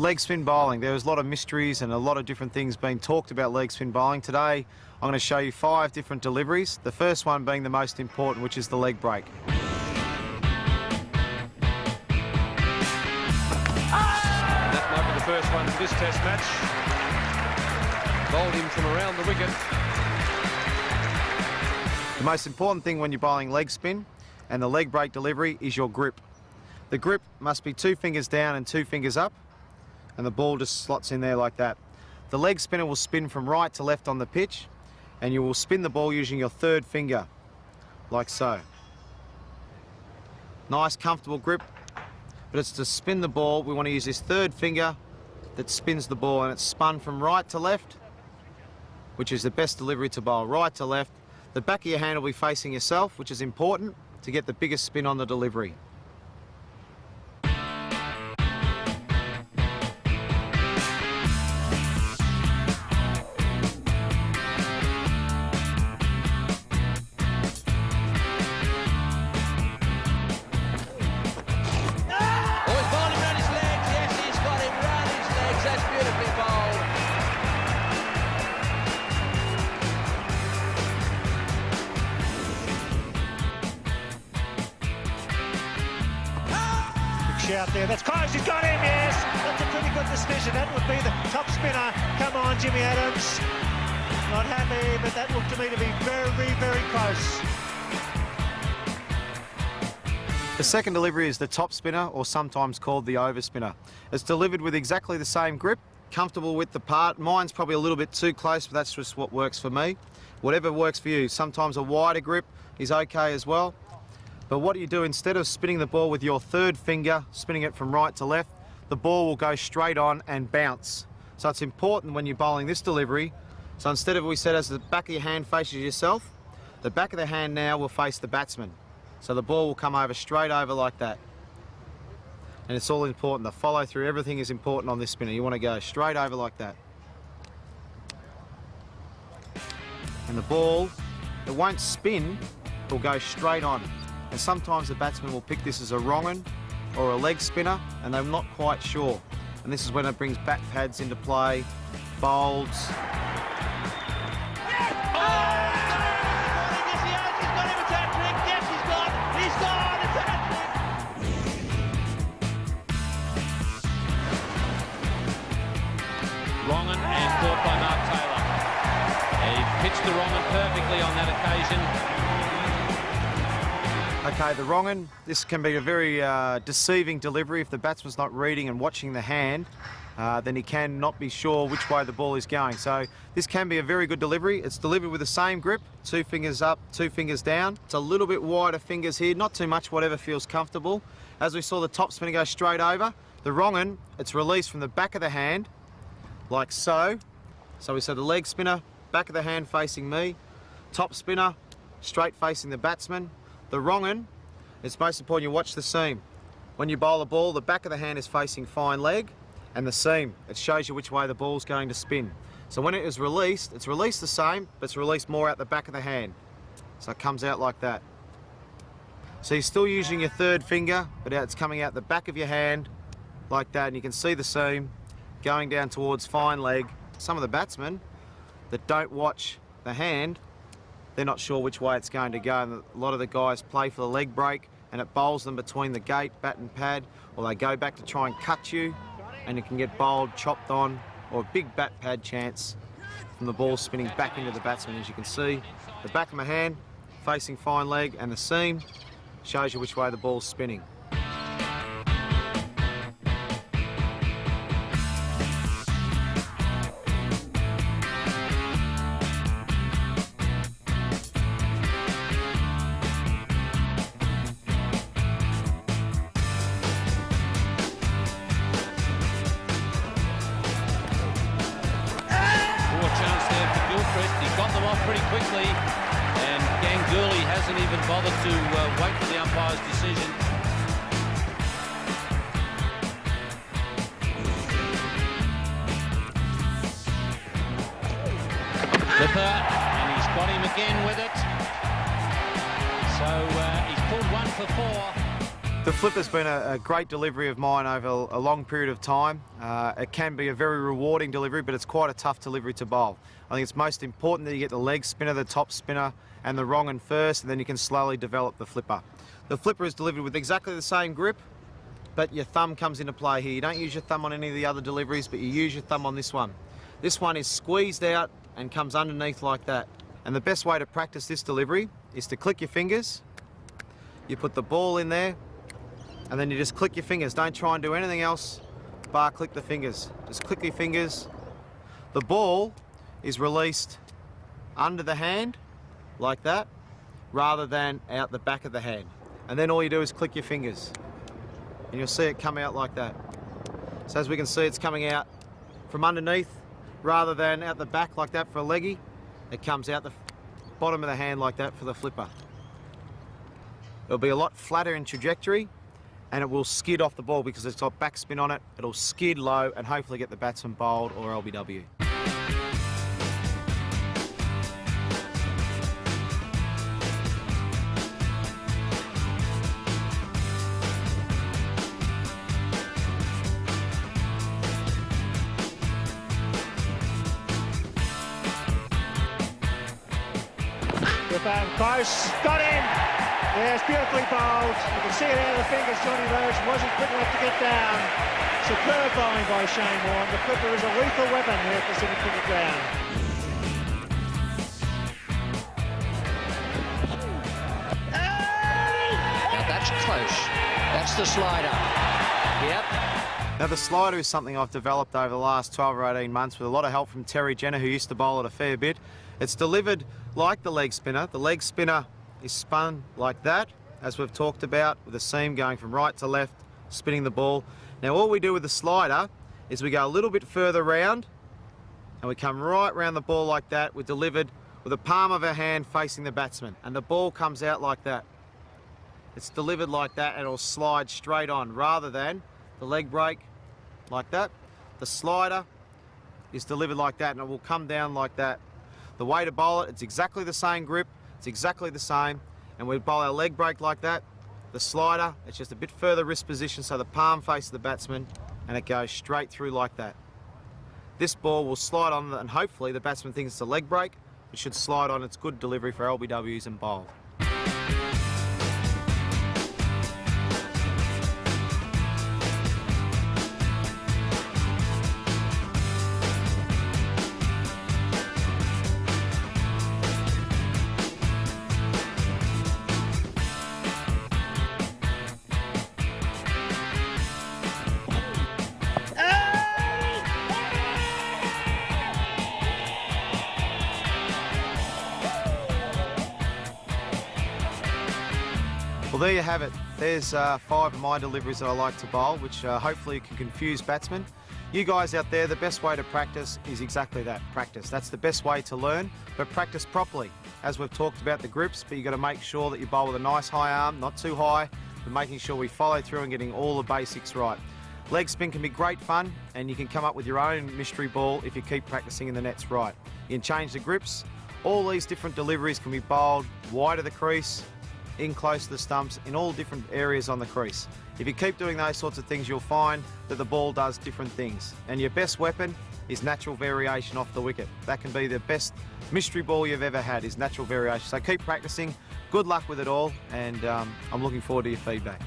leg spin bowling. There's a lot of mysteries and a lot of different things being talked about leg spin bowling. Today, I'm going to show you 5 different deliveries. The first one being the most important, which is the leg break. That might be the first one for this test match. Bowled him from around the wicket. The most important thing when you're bowling leg spin and the leg break delivery is your grip. The grip must be 2 fingers down and 2 fingers up, and the ball just slots in there like that. The leg spinner will spin from right to left on the pitch, and you will spin the ball using your 3rd finger, like so. Nice, comfortable grip, but it's to spin the ball. We want to use this 3rd finger that spins the ball, and it's spun from right to left, which is the best delivery to bowl, right to left. The back of your hand will be facing yourself, which is important to get the biggest spin on the delivery. Out there, that's close, he's got him, yes, that's a pretty good decision. That would be the top spinner. Come on, Jimmy Adams. Not happy, but that looked to me to be very, very close. The second delivery is the top spinner, or sometimes called the over spinner. It's delivered with exactly the same grip, comfortable width apart. Mine's probably a little bit too close, but that's just what works for me. Whatever works for you. Sometimes a wider grip is okay as well. But what you do, instead of spinning the ball with your 3rd finger, spinning it from right to left, the ball will go straight on and bounce. So it's important when you're bowling this delivery. So instead of, we said, as the back of your hand faces yourself, the back of the hand now will face the batsman. So the ball will come over straight over like that. And it's all important. The follow through, everything is important on this spinner. You want to go straight over like that. And the ball, it won't spin, it will go straight on. And sometimes the batsman will pick this as a wrong un or a leg spinner, and they're not quite sure. And this is when it brings bat pads into play, bolds. Wrong un and caught by Mark Taylor. He pitched the wrong un perfectly on that occasion. Okay, the wrong un, this can be a very deceiving delivery. If the batsman's not reading and watching the hand, then he can not be sure which way the ball is going. So this can be a very good delivery. It's delivered with the same grip, 2 fingers up, 2 fingers down. It's a little bit wider fingers here, not too much, whatever feels comfortable. As we saw the top spinner go straight over, the wrong un, it's released from the back of the hand, like so. So we saw the leg spinner, back of the hand facing me, top spinner, straight facing the batsman. The wrong un, it's most important you watch the seam. When you bowl a ball, the back of the hand is facing fine leg, and the seam, it shows you which way the ball's going to spin. So when it is released, it's released the same, but it's released more out the back of the hand. So it comes out like that. So you're still using your 3rd finger, but it's coming out the back of your hand like that, and you can see the seam going down towards fine leg. Some of the batsmen that don't watch the hand, they're not sure which way it's going to go, and a lot of the guys play for the leg break and it bowls them between the gate, bat and pad, or they go back to try and cut you, and it can get bowled, chopped on, or a big bat pad chance from the ball spinning back into the batsman. As you can see, the back of my hand facing fine leg, and the seam shows you which way the ball's spinning. Pretty quickly, and Ganguly hasn't even bothered to wait for the umpire's decision. Lipper, and he's got him again with it. So he's pulled 1 for 4. The flipper's been a great delivery of mine over a long period of time. It can be a very rewarding delivery, but it's quite a tough delivery to bowl. I think it's most important that you get the leg spinner, the top spinner, and the wrong and first, and then you can slowly develop the flipper. The flipper is delivered with exactly the same grip, but your thumb comes into play here. You don't use your thumb on any of the other deliveries, but you use your thumb on this one. This one is squeezed out and comes underneath like that. And the best way to practice this delivery is to click your fingers. You put the ball in there, and then you just click your fingers. Don't try and do anything else, bar click the fingers. Just click your fingers. The ball is released under the hand, like that, rather than out the back of the hand. And then all you do is click your fingers, and you'll see it come out like that. So as we can see, it's coming out from underneath, rather than out the back like that for a leggy. It comes out the bottom of the hand like that for the flipper. It'll be a lot flatter in trajectory, and it will skid off the ball because it's got backspin on it. It'll skid low and hopefully get the batsman bowled or LBW. Close, got him. Yes, beautifully bowled. You can see it out of the fingers. Johnny Roach wasn't quick enough to get down. Superb bowling by Shane Warne. The flipper is a lethal weapon here at Pacific Cricket Ground. Now that's close. That's the slider. Yep. Now the slider is something I've developed over the last 12 or 18 months with a lot of help from Terry Jenner, who used to bowl it a fair bit. It's delivered like the leg spinner. The leg spinner is spun like that, as we've talked about, with the seam going from right to left, spinning the ball. Now all we do with the slider is we go a little bit further round, and we come right round the ball like that. We're delivered with the palm of our hand facing the batsman, and the ball comes out like that. It's delivered like that, and it'll slide straight on, rather than the leg break like that. The slider is delivered like that, and it will come down like that. The way to bowl it, it's exactly the same grip, it's exactly the same, and we bowl our leg break like that. The slider, it's just a bit further wrist position so the palm faces the batsman, and it goes straight through like that. This ball will slide on, and hopefully the batsman thinks it's a leg break. It should slide on. It's good delivery for LBWs and bowled. Well, there you have it. There's 5 of my deliveries that I like to bowl, which hopefully can confuse batsmen. You guys out there, the best way to practice is exactly that, practice. That's the best way to learn, but practice properly. As we've talked about the grips, but you've got to make sure that you bowl with a nice high arm, not too high, but making sure we follow through and getting all the basics right. Leg spin can be great fun, and you can come up with your own mystery ball if you keep practicing in the nets right. You can change the grips. All these different deliveries can be bowled wide of the crease, in close to the stumps, in all different areas on the crease. If you keep doing those sorts of things, you'll find that the ball does different things. And your best weapon is natural variation off the wicket. That can be the best mystery ball you've ever had, is natural variation. So keep practicing. Good luck with it all, and I'm looking forward to your feedback.